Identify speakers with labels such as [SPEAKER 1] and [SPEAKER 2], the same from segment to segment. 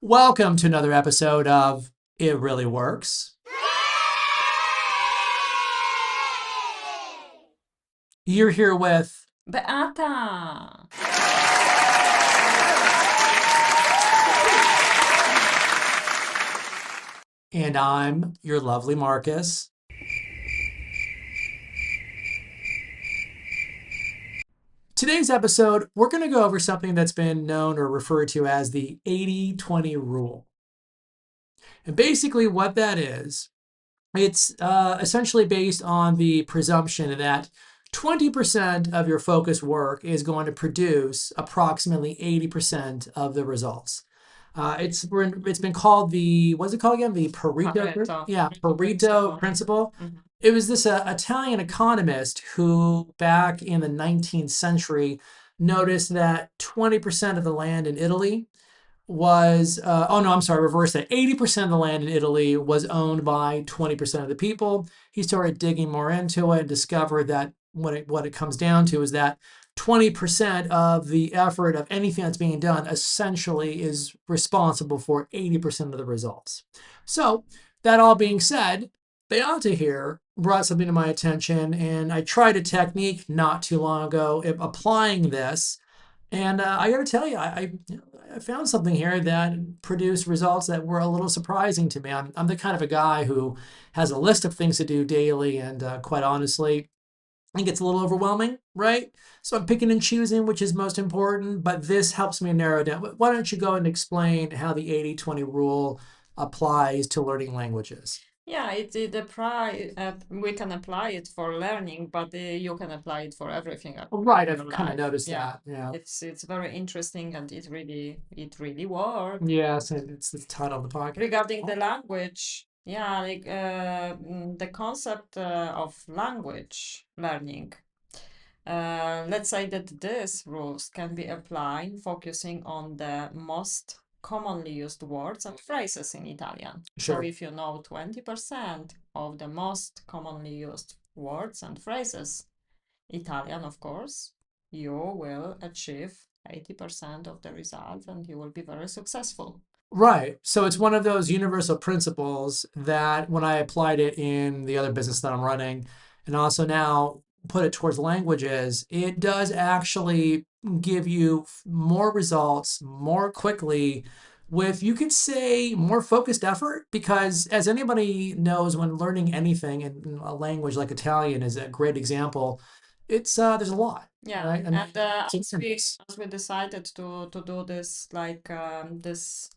[SPEAKER 1] Welcome to another episode of It Really Works. You're here with
[SPEAKER 2] Beata.
[SPEAKER 1] and I'm your lovely Marcus. Today's episode, we're going to go over something that's been known or referred to as the 80-20 rule. And basically what that is, it's essentially based on the presumption that 20% of your focus work is going to produce approximately 80% of the results. It's been called what's it called again? The Pareto principle.
[SPEAKER 2] Mhm.
[SPEAKER 1] It was this Italian economist who, back in the 19th century, noticed that 20% of the land in Italy was, oh no, I'm sorry, reverse that. 80% of the land in Italy was owned by 20% of the people. He started digging more into it and discovered that what it comes down to is that 20% of the effort of anything that's being done essentially is responsible for 80% of the results. So, that all being said, Beata here brought something to my attention, and I tried a technique not too long ago applying this. And I got to tell you, I found something here that produced results that were a little surprising to me. I'm the kind of a guy who has a list of things to do daily, and quite honestly, it gets a little overwhelming, right? So I'm picking and choosing which is most important, but this helps me narrow down. Why don't you go and explain how the 80-20 rule applies to learning languages?
[SPEAKER 2] Yeah, we can apply it for learning, but you can apply it for everything
[SPEAKER 1] Right,
[SPEAKER 2] in
[SPEAKER 1] I've
[SPEAKER 2] your
[SPEAKER 1] kind of
[SPEAKER 2] life.
[SPEAKER 1] noticed
[SPEAKER 2] Yeah,
[SPEAKER 1] that. Yeah.
[SPEAKER 2] it's very interesting and it really works.
[SPEAKER 1] Yes, and it's the title of the podcast.
[SPEAKER 2] Regarding the language, yeah, the concept of language learning. Let's say that these rules can be applied focusing on the most commonly used words and phrases in Italian. So
[SPEAKER 1] Sure.
[SPEAKER 2] if you know 20% of the most commonly used words and phrases, Italian, of course, you will achieve 80% of the results and you will be very successful.
[SPEAKER 1] Right. So it's one of those universal principles that when I applied it in the other business that I'm running, and also now put it towards languages, it does actually give you more results more quickly with, you could say, more focused effort. Because as anybody knows, when learning anything, and a language like Italian is a great example, it's there's a lot,
[SPEAKER 2] Yeah,
[SPEAKER 1] right?
[SPEAKER 2] and
[SPEAKER 1] It's
[SPEAKER 2] as we decided to do this this.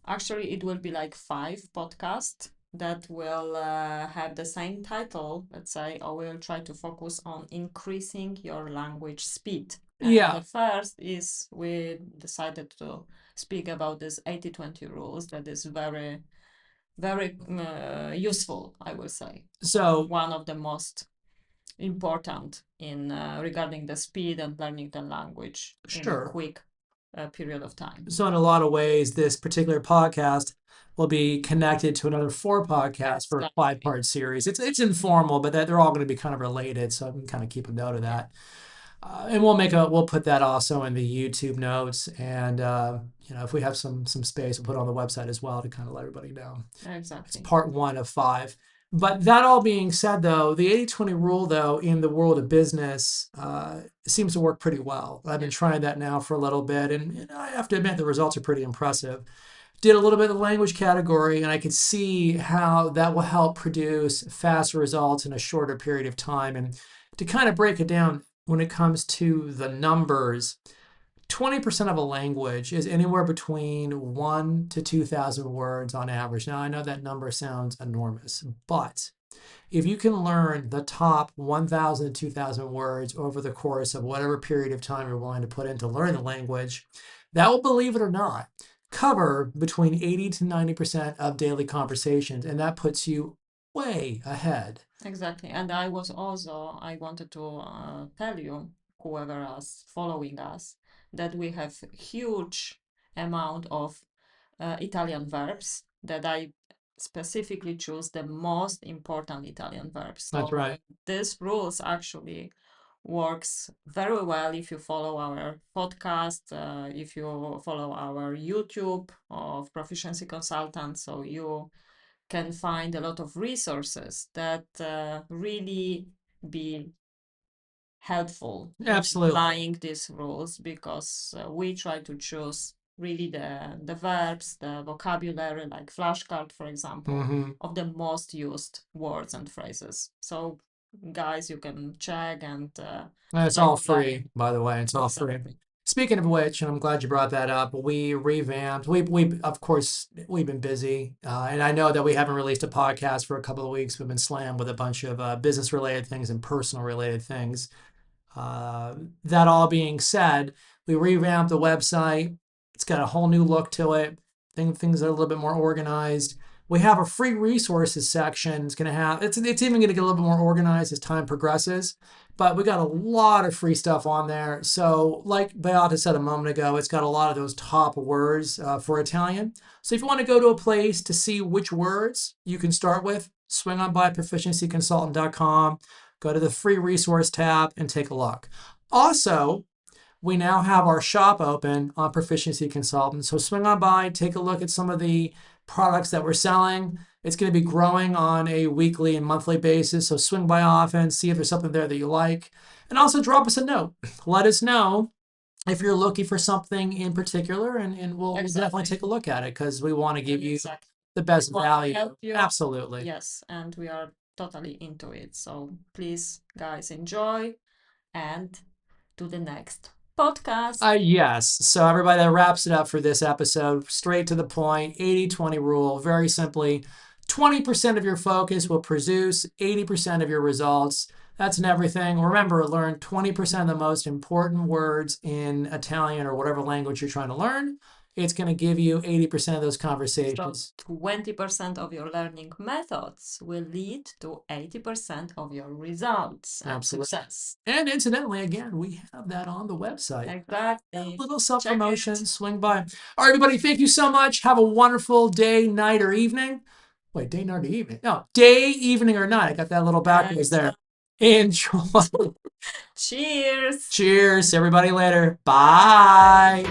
[SPEAKER 2] Actually, it will be like 5 podcasts that will have the same title, let's say, or we'll try to focus on increasing your language speed. And
[SPEAKER 1] Yeah.
[SPEAKER 2] the first is we decided to speak about this 80-20 rules that is very, very useful, I will say.
[SPEAKER 1] So
[SPEAKER 2] One of the most important in regarding the speed and learning the language in a
[SPEAKER 1] sure.
[SPEAKER 2] quick period of time.
[SPEAKER 1] So in a lot of ways, this particular podcast will be connected to another 4 podcasts for a
[SPEAKER 2] Exactly.
[SPEAKER 1] 5-part series. It's informal, but they're all going to be kind of related, so I can kind of keep a note of that. And we'll put that also in the YouTube notes, and if we have some space, we'll put it on the website as well to kind of let everybody know. It's
[SPEAKER 2] Exactly.
[SPEAKER 1] part 1 of 5. But that all being said, though, the 80-20 rule, though, in the world of business, seems to work pretty well. I've been trying that now for a little bit, and I have to admit the results are pretty impressive. Did a little bit of the language category, and I could see how that will help produce faster results in a shorter period of time. And to kind of break it down, when it comes to the numbers, 20% of a language is anywhere between 1 to 2,000 words on average. Now, I know that number sounds enormous, but if you can learn the top 1,000 to 2,000 words over the course of whatever period of time you're willing to put in to learn the language, that will, believe it or not, cover between 80 to 90% of daily conversations, and that puts you way ahead.
[SPEAKER 2] Exactly. And I wanted to tell you, whoever is following us, that we have huge amount of Italian verbs that I specifically choose the most important Italian verbs.
[SPEAKER 1] That's
[SPEAKER 2] So
[SPEAKER 1] right.
[SPEAKER 2] these rules actually works very well if you follow our podcast, if you follow our YouTube of Proficiency Consultant. So you can find a lot of resources that really be helpful in
[SPEAKER 1] Absolutely.
[SPEAKER 2] applying these rules, because we try to choose really the verbs, the vocabulary, like flashcard, for example, of the most used words and phrases. So, guys, you can check and
[SPEAKER 1] It's
[SPEAKER 2] try
[SPEAKER 1] all
[SPEAKER 2] to learn.
[SPEAKER 1] free, by the way. It's all free.
[SPEAKER 2] Exactly.
[SPEAKER 1] Speaking of which, and I'm glad you brought that up, we revamped. We of course we've been busy, and I know that we haven't released a podcast for a couple of weeks. We've been slammed with a bunch of business related things and personal related things. That all being said, we revamped the website. It's got a whole new look to it. Things are a little bit more organized. We have a free resources section. It's gonna have it's even gonna get a little bit more organized as time progresses. But we got a lot of free stuff on there. So, like Beata said a moment ago, it's got a lot of those top words for Italian. So, if you want to go to a place to see which words you can start with, swing on by proficiencyconsultant.com, go to the free resource tab, and take a look. Also, we now have our shop open on Proficiency Consultant. So swing on by, take a look at some of the products that we're selling. It's going to be growing on a weekly and monthly basis. So swing by often, see if there's something there that you like. And also drop us a note. Let us know if you're looking for something in particular, and we'll definitely take a look at it, because we want to give you the best value.
[SPEAKER 2] Help you.
[SPEAKER 1] Absolutely.
[SPEAKER 2] Yes, and we are totally into it. So please, guys, enjoy and to the next podcast.
[SPEAKER 1] Yes. So everybody, that wraps it up for this episode. Straight to the point, 80-20 rule. Very simply, 20% of your focus will produce 80% of your results. That's in everything. Remember, learn 20% of the most important words in Italian or whatever language you're trying to learn. It's going to give you 80% of those conversations.
[SPEAKER 2] So 20% of your learning methods will lead to 80% of your results and success.
[SPEAKER 1] And incidentally, again, we have that on the website.
[SPEAKER 2] Exactly.
[SPEAKER 1] A little self-promotion, swing by. All right, everybody, thank you so much. Have a wonderful day, night, or evening. Wait, day, night, or evening? No, day, evening, or night. I got that little backwards there. Enjoy.
[SPEAKER 2] Cheers.
[SPEAKER 1] Cheers. Everybody later. Bye.